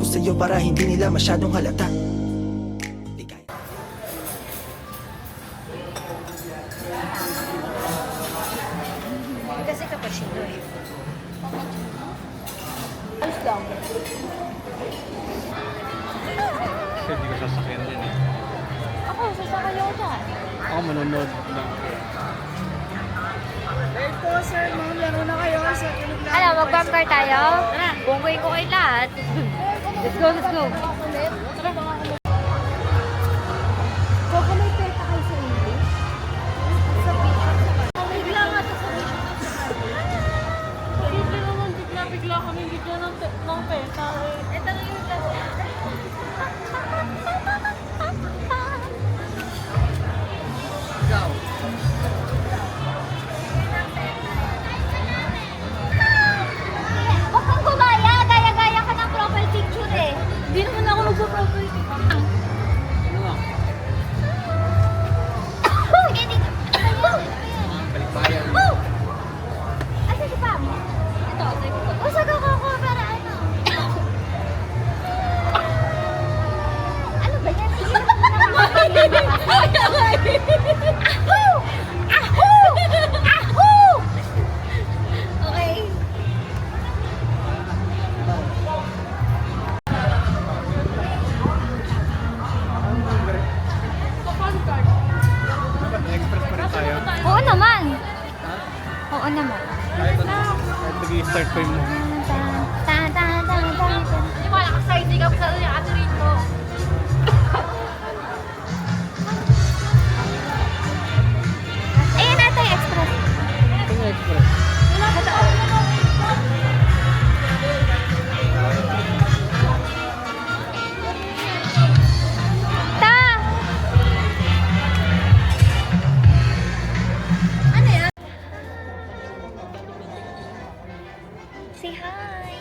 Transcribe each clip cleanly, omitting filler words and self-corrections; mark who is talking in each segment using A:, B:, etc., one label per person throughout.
A: ko sa'yo para hindi nila masyadong halata.
B: Kasi cappuccino eh. Ayos lang.
C: Kasi hindi ko sasakyan din eh.
B: Ako, sasakay ako dyan.
C: Ako manonood lang.
D: Wait po sir, ma'am, laro na kayo sa ilog lang.
B: Ano, mag-bumper tayo? Tara, bunggoy ko kayo lahat. Let's go, let's go.
D: Chocolate kayo sa English? Sa beach.
B: Bigla nga sa beach.
D: Hindi naman bigla kami bigla ng peta.
B: Ito na yung kasi.
C: Ikaw.
B: Huwag kang gumaya. Gaya-gaya ka ng profile picture eh.
D: Hindi naman ako nagpa-profile picture.
C: Ano nga?
B: Sige, dito.
C: Balikbayan.
B: Asa si Pam? Ito, usag ako para ano? Ano ba yan? Sige na Ahoo! Ahoo! Ahoo! Okay.
C: Express pa rin tayo.
B: Oo naman. Oo naman.
C: Kahit nag-i-start pa yung
B: Hindi mo nakaside ka sa ate rito. Ayun natin express.
C: Ito yung express.
B: Ta! Ano yan? Say hi!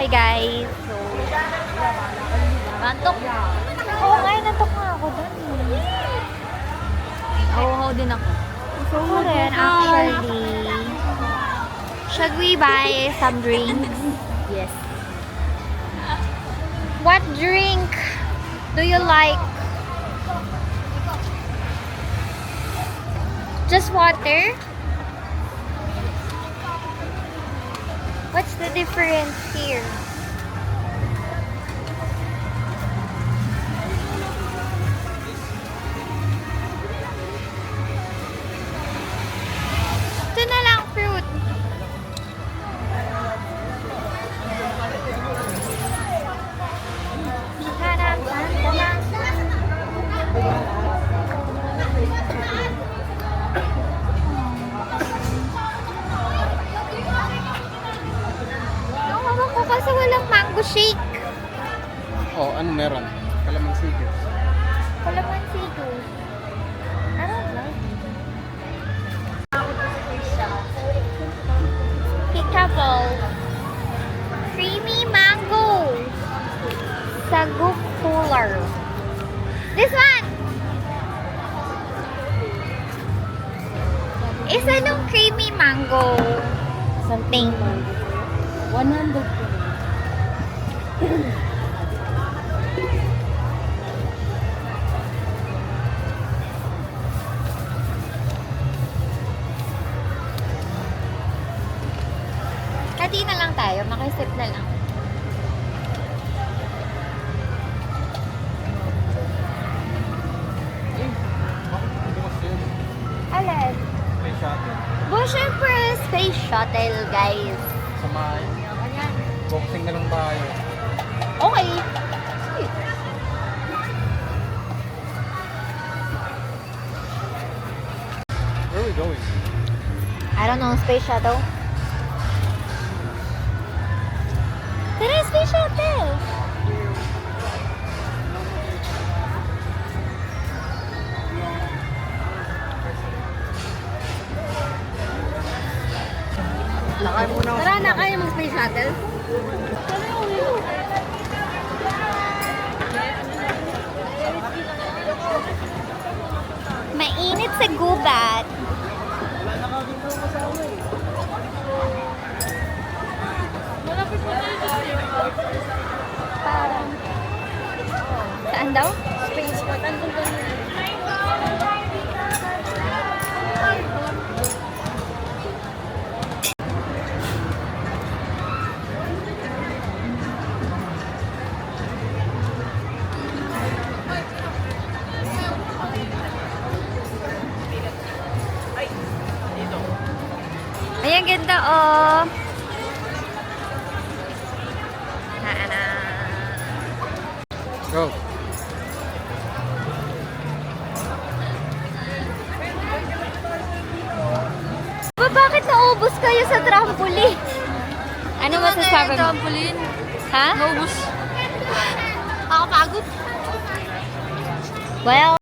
B: Hi guys! So, nantok. Oo nga, nantok nga ako doon. Oo, din ako. Ako rin, actually. Should we buy some drinks? Yes. What drink do you like? Just water? What's the difference here? Ito na lang fruit. Nawawa ko kasi walang mango shake.
C: Oh, ano meron? Kalamansi juice.
B: Kalamansi juice. I don't like it. Pickle. Creamy mango. Saguk cooler. This one! Isa nung creamy mango. Something.
D: 100 po.
B: Hati na lang tayo. Makisip na lang. Alin?
C: May shuttle.
B: Well, syempre, space shuttle, guys.
C: Samahan. Boxing na lang tayo.
B: Okay.
C: Where are we going?
B: I don't know, space shuttle. Tara, space shuttle!
D: Tara na, kaya mag-space shuttle?
B: si Gubat.
D: Malapit pa tayo sa
B: Parang... Saan daw?
D: space pa. Andun kami.
B: Ayan, ganda oh.
C: Go.
B: Bakit naubos kayo sa trampoline? Ano masasabi mo?
D: Trampoline.
B: Ha?
D: Naubos. Nakapagod.
B: Well,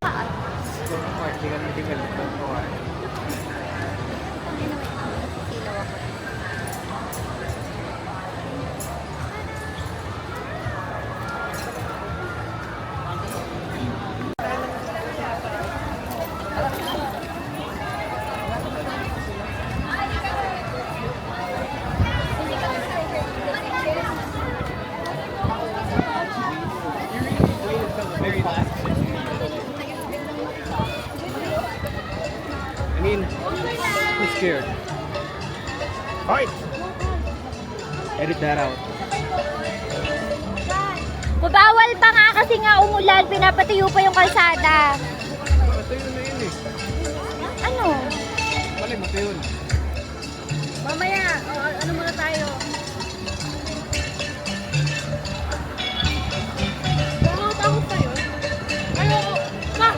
C: I mean, who's scared? Fight! Edit that out.
B: mabawal pa nga kasi nga umulan, pinapatuyo pa yung kalsada.
C: Matayo na yun eh.
B: Ano?
C: Mali, matayo na.
D: Mamaya, ano muna tayo? Takot pa yun? Ayoko. Ma!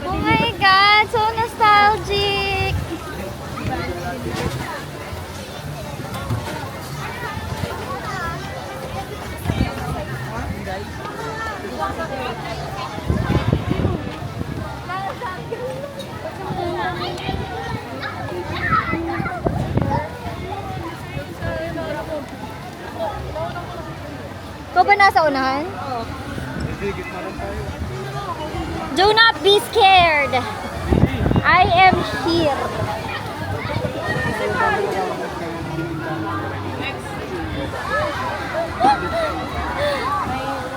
B: Oh my God, so nostalgic. Ikaw ba nasa unahan?
C: Hindi, gitna lang tayo.
B: Do not be scared. I am here.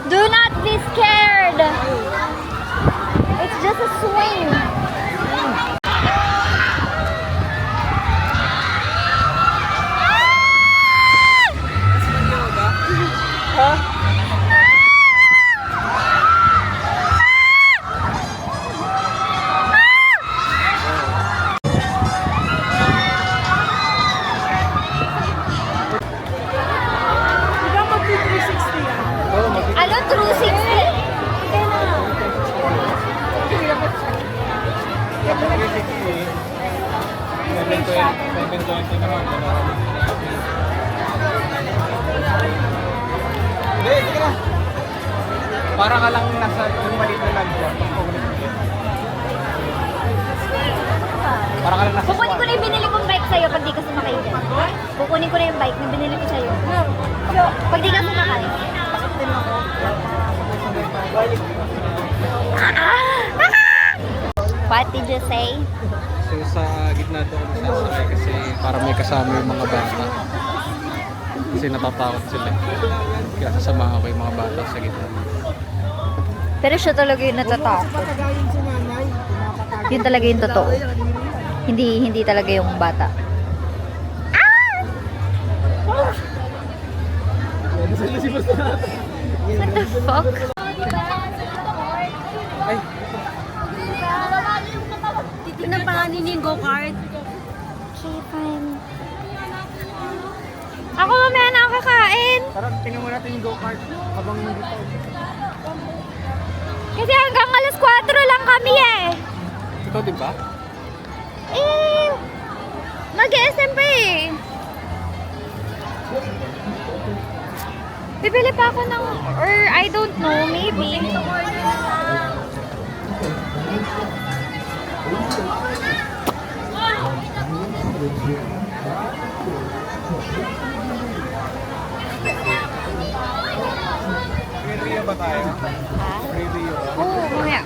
B: Do not be scared. It's just a swing.
C: Oh, mag-
B: Ano, true 60?
C: 720 naman. Hindi, sige na. Para ka lang nasa yung maliit na lang dyan. Para ka lang nasa
B: Kukunin ko na yung binili kong bike sa'yo pag di ka sumakay dyan. Kukunin ko na yung bike na binili ko sa'yo. Pag di ka sumakay. What did you say?
C: So sa gitna doon ako sasakay kasi para may kasama yung mga bata. Kasi natatakot sila. Kaya sasamahan ko yung mga bata sa gitna.
B: Pero siya talaga yung natatakot. Yun talaga yung totoo. Hindi talaga yung bata. What the fuck?
C: Ay,
D: Titignan pa nga ninyo yung go-kart.
B: Okay, fine. Ako mamaya na ako kakain.
C: parang tingnan mo natin yung go-kart habang hindi pa.
B: Kasi hanggang alas 4 lang kami eh.
C: Ikaw din ba?
B: Eh, mag-SM pa eh. Bibili pa ako ng, or I don't know, maybe.
C: Rio ba tayo?
B: Ha?
C: Rio.
B: Oo, mamaya.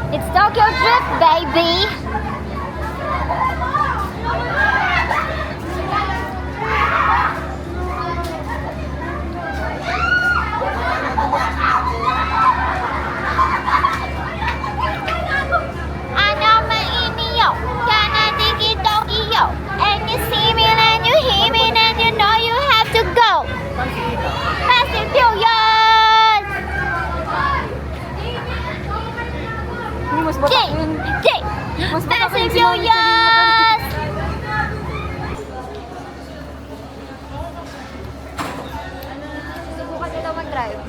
B: It's Tokyo Drift, baby! Ano mainiyo, kana digi Tokyo. And you see me and you hear me and you know you have to go. Fast and Furious!
D: Mas
B: Jay! Jay! Fast and Furious! Subukan nila mag-drive.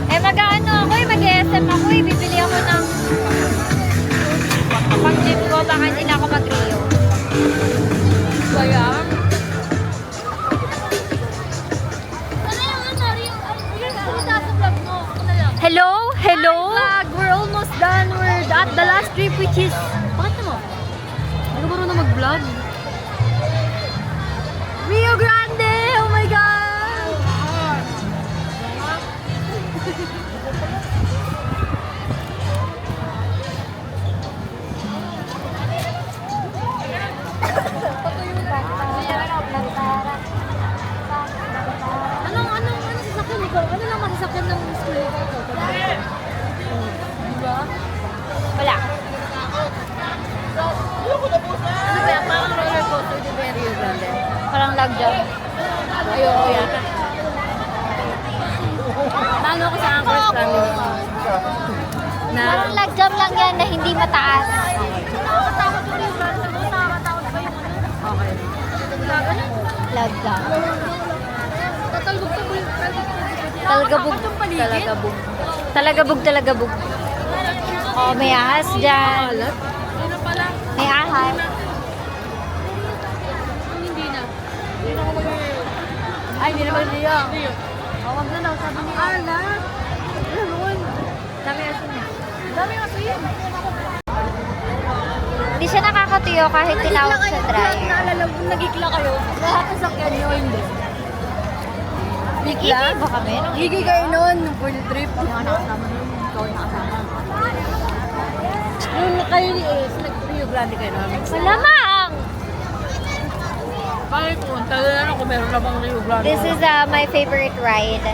B: Eh mag-ano ako eh, mag-SM ako eh, bibili ako ng pang-jeep ko, baka hindi na ako mag-Rio.
D: Kaya?
B: Hello? Hello?
D: We're almost done. We're at the last trip, which is... Bakit mo? Ano ba na mag-vlog? Rio Grande! Oh my God! Anong sasakyan ni Ano lang masasakyan ng school nito? Diba?
B: Wala.
D: Ano ba yan? Parang roller coaster di ba yung Rio Grande?
B: Parang lag jam.
D: Ayoko yata. Nano ako sa Anchor's Landing. Na?
B: Parang lag jam lang yan na hindi mataas.
D: Nakakatakot yung Rio Grande. Nakakatakot ba yung ano? Okay.
B: Lag jam.
D: Tatalbog-tabog yung
B: Talagabog.
D: Talagabog.
B: Talagabog, talagabog. Oh, may ahas dyan.
D: Alat? Ano pala?
B: May ahas.
D: Hindi na. Ay, hindi na mag-Rio. Oh, wag na daw. Sabi ni Alat. Ano?
B: Dami asin niya.
D: Dami kasi yun.
B: Hindi siya nakakatuyo kahit tinawag sa drive.
D: Naalala mo, nagikla kayo. Lahat ng sakyan nyo, hindi. Gigla?
B: Ba kami?
D: Gigi kayo noon, nung full trip. Yung nakasama nun, ikaw nakasama. Nung kayo ni Ace, nag-Rio Grande kayo noon.
B: Malamang!
D: Bakit kung talaga na kung meron na bang Rio Grande?
B: This is my favorite ride.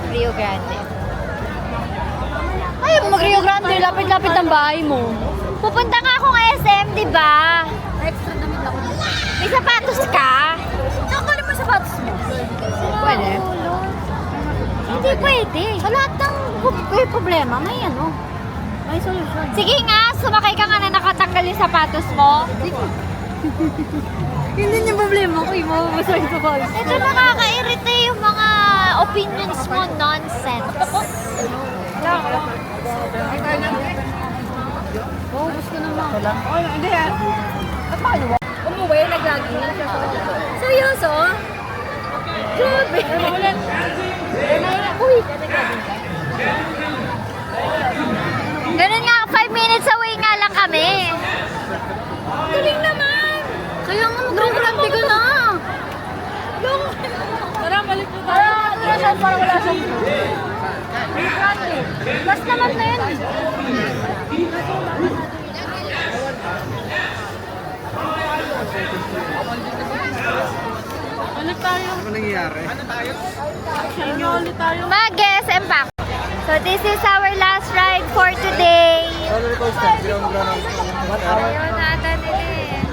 B: Rio Grande.
D: Ayaw mo mag-Rio Grande, lapit-lapit ang bahay mo.
B: Pupunta nga akong SM, di ba?
D: Extra damit ako.
B: May sapatos ka?
D: Nakunin mo sapatos mo. Pwede?
B: Hindi pwede.
D: Sa lahat ng may problema, may ano. May solusyon.
B: Sige nga, sumakay ka nga na nakatanggal yung sapatos mo.
D: Hindi niya problema ko, yung mababasa yung sapatos.
B: Ito nakaka-irrita yung mga opinions mo, nonsense.
D: Oo, gusto naman. Oh, hindi yan. At paano ba? Umuwi, naglagi. Seryoso? Grabe. Uy.
B: Ganun nga, 5 minutes away nga lang kami.
D: Galing naman. Kaya nga mag-grande ka na. Tara, balik na tayo. Tara, saan parang wala siyang grande. Last naman na yun. Ano tayo?
C: Ano nangyayari?
D: Ano ulit tayo?
B: Mag-SM pa. So this is our last ride for today.
C: Roller coaster. Bigyan mo ng 1 hour.
B: Ayaw na ata nila eh.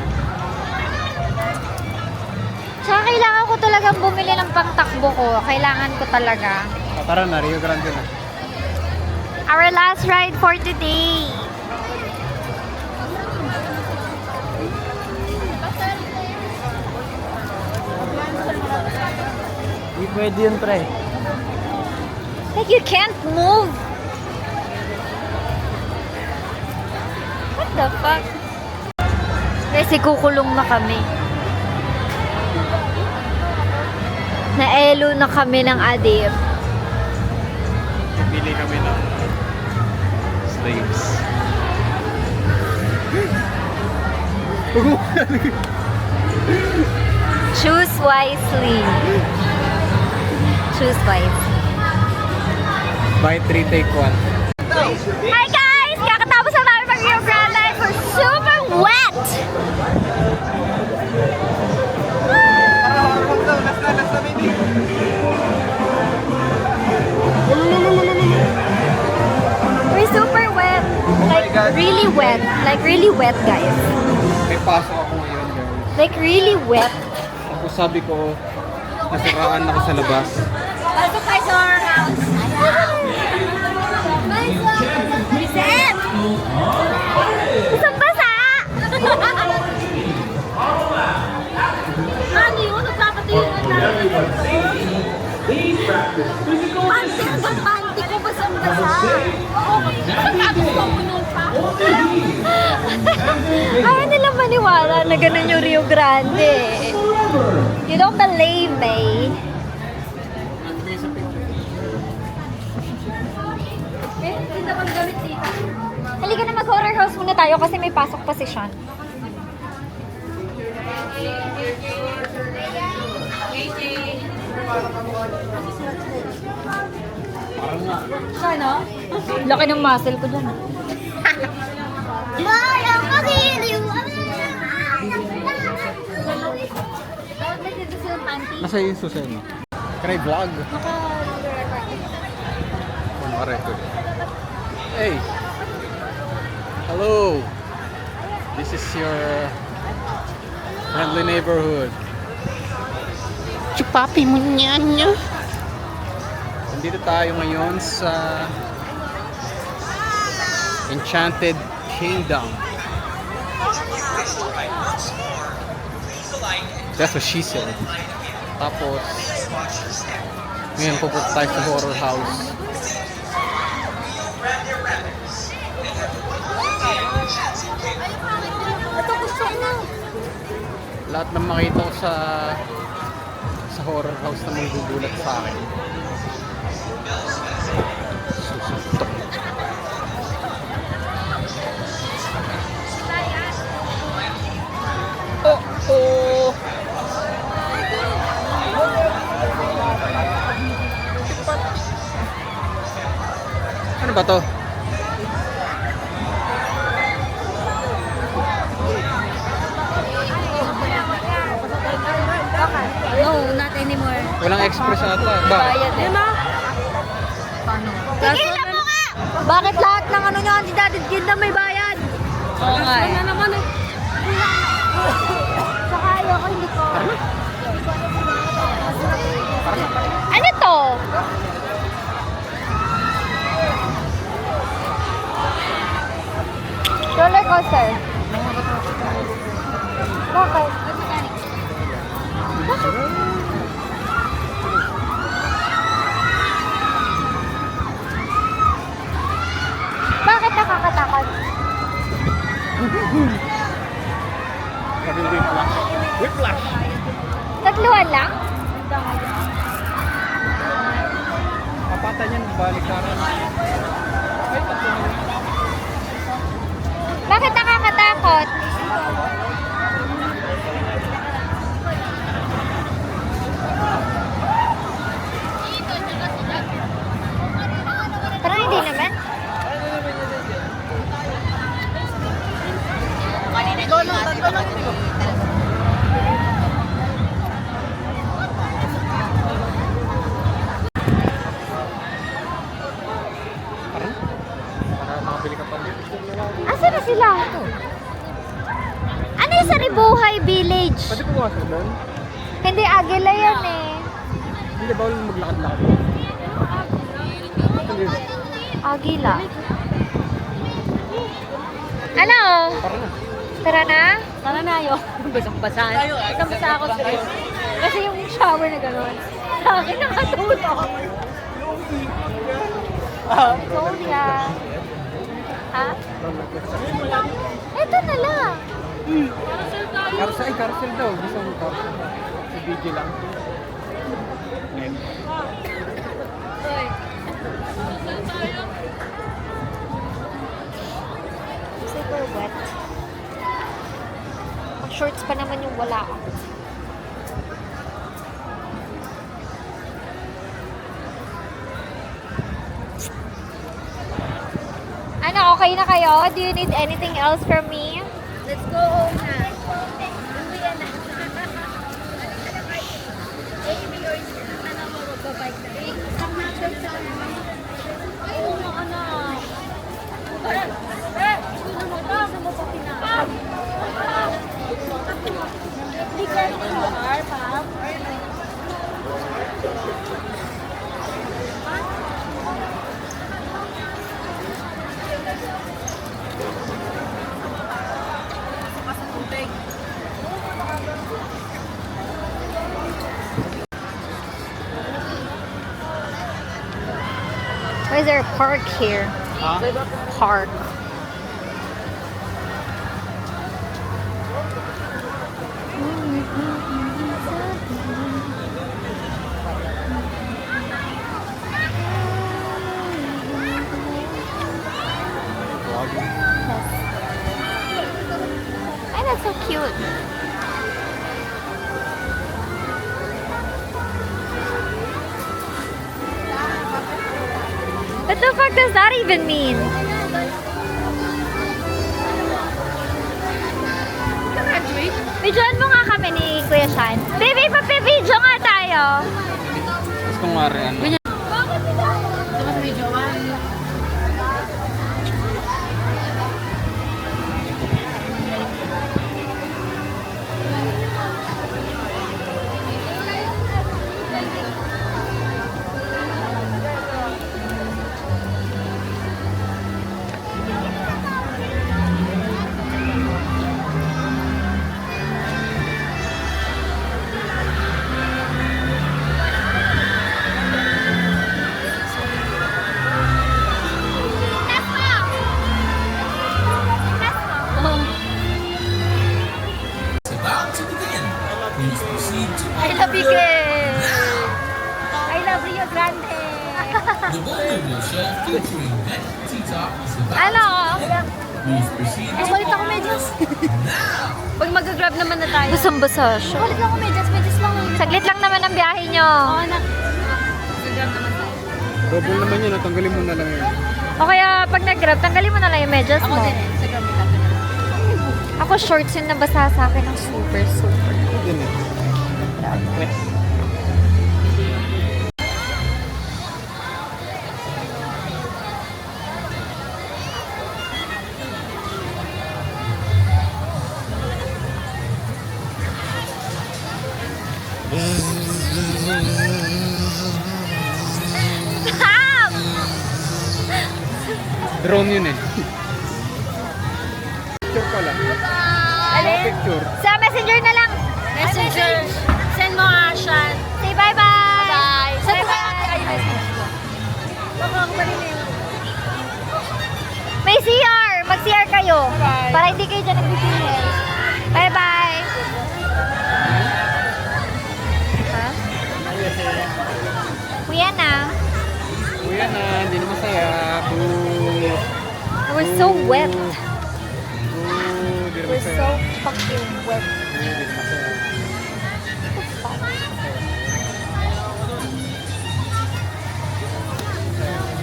B: Tsaka kailangan ko talagang bumili ng pangtakbo ko. Kailangan ko talaga.
C: Tara na, Rio Grande na.
B: Our last ride for today.
A: Hindi pwede yun, pre.
B: Like you can't move. What the fuck? Kasi kukulong na kami. Naelo na kami ng adif.
C: Pili kami ng slaves.
B: Choose wisely. Choose wisely.
C: Buy 3, take 1.
B: Hi guys! Kakatapos na namin mag Rio Grande. We're super wet! We're super wet. Like really wet. Like really wet, guys.
C: May pasok ako ngayon, guys.
B: Like really wet.
C: Tapos sabi ko, nasiraan ako sa labas.
B: Pasok tayo sa our house. Reset! Isang basa! Ano yun? Nagpapatiyo na panty ang panty ko basang-basa. Ayaw nilang maniwala na ganun yung Rio Grande. You don't believe me. Halika na mag-horror house muna tayo kasi may pasok pa si Sean. Sean, oh? Laki ng muscle ko dyan.
C: Nasa yung susan, no? Can I vlog? Naka-record. Hey! Hello! This is your friendly neighborhood.
A: Chupapi mo niyan niya.
C: Nandito tayo ngayon sa Enchanted Kingdom. That's what she said. Tapos, ngayon pupunta tayo sa horror house. Lahat ng makita ko sa horror house na manggugulat sa akin. Susuntok. Oh! Ano ba to?
D: No, not anymore.
C: Walang express ata. Bakit?
D: Bayad eh. Paano?
B: Tigilan mo nga! Bakit lahat ng ano nyo, Enchanted Kingdom may bayad?
D: Oo nga eh.
B: Saka ayoko, hindi ko. Ano to? Roller coaster. Bakit? Bakit nakakatakot?
C: Sabi whiplash. Whiplash!
B: Tatluhan lang?
C: Kapatan yan, balik karan. Ay, tatlo na yan.
B: Bakit nakakatakot? Parang hindi naman.
C: Para makabili ka pa.
B: Asa na sila?
C: Hindi, bawal maglakad-lakad.
B: Agila. Ano?
C: Para na.
B: Tara na?
D: Tara na yun. Basang-basa. Basang-basa ako sa iyo. Kasi yung shower na gano'n. Sa akin nakatuto.
B: Sonia. Ha? Ito na lang.
C: Carousel daw. Gusto mo carousel. Si BJ lang. Ngayon.
B: Super wet. Ang shorts pa naman yung wala ako. Ano, okay na kayo? Do you need anything else from me?
D: Let's go home na. Uwi na.
B: Why is there a park here?
C: Ha?
B: Park. Ay, that's so cute. What the fuck does that even mean? Videoan mo nga kami ni Kuya Sean. Baby, papibidyo nga tayo.
C: Tapos kung mari, ano?
B: I love you, Ken. I love Rio Grande. Ano?
D: Balik ako medyas. Pag mag-grab naman na tayo.
B: Basang-basa siya.
D: Balik ako medyas. Medyas lang.
B: Saglit lang naman ang biyahe nyo.
D: Oo, anak. Mag-grab naman tayo.
C: Double naman yun, tanggalin mo na lang yun.
B: O kaya pag nag-grab, tanggalin mo na lang yung medyas
D: Ako
B: mo.
D: din eh. Sa grab nila.
B: Ako shorts yung nabasa sa akin ng super.
C: Yun eh. Wet.
B: Stop!
C: Drone yun eh. Picture pala.
B: Alin?
C: Picture.
B: Sa messenger na lang.
D: Messenger. Send mo Ashan.
B: Say bye-bye.
D: Bye.
B: Say bye.
D: Baka ako marinig.
B: May CR. Mag-CR kayo.
D: Bye.
B: Para hindi kayo dyan nagpipihil. Bye-bye. Ha? Kuya na.
C: Kuya na, hindi na masaya. Boo.
B: We're so wet.
C: Boo. Hindi na
B: We're
C: masaya.
B: so fucking wet.
C: Hindi na masaya.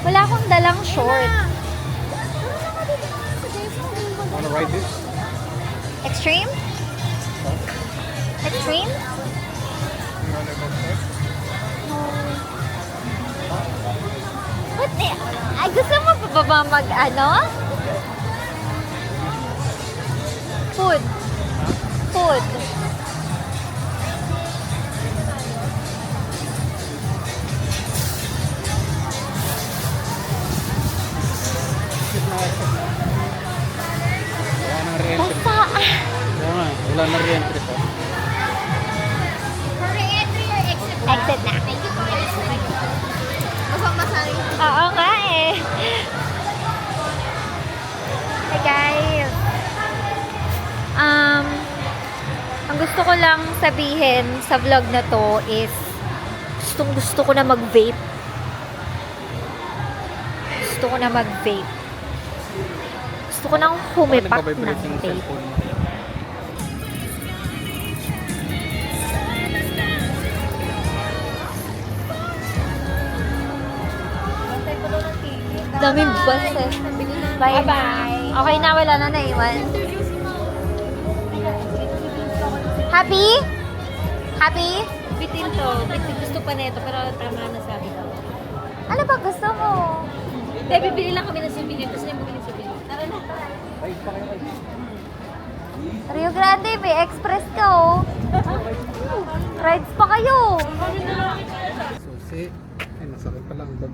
B: Wala akong dalang short.
C: Wanna ride this?
B: Extreme? Extreme?
C: You wanna go first?
B: What the? Ay, gusto mo pa ba mag-ano? Food. Food. exhausted na.
D: Masang-masari.
B: Oo nga eh. Hey guys. Ang gusto ko lang sabihin sa vlog na to is gusto ko na mag-vape. Gusto ko na mag-vape. Gusto ko nang humipak ng
C: Nagbabibrate yung
B: vape.
C: cellphone mo.
B: Daming bus eh. Bye-bye. Okay na, wala na naiwan. Happy? Happy?
D: Bitin to. Bitin. Gusto pa nito, pero tama na sabi ko.
B: Ano ba gusto mo?
D: Hindi, bibili lang kami ng souvenir. Gusto niyo bumili ng souvenir. Tara na.
B: Rio Grande, may express ka oh. Rides pa kayo.
C: Susi. Ay, nasakit pa lang. Bag.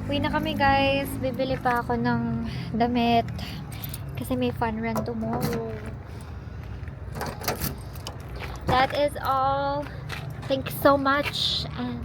B: Uwi na kami guys. Bibili pa ako ng damit. Kasi may fun run tomorrow. That is all. Thank you so much. And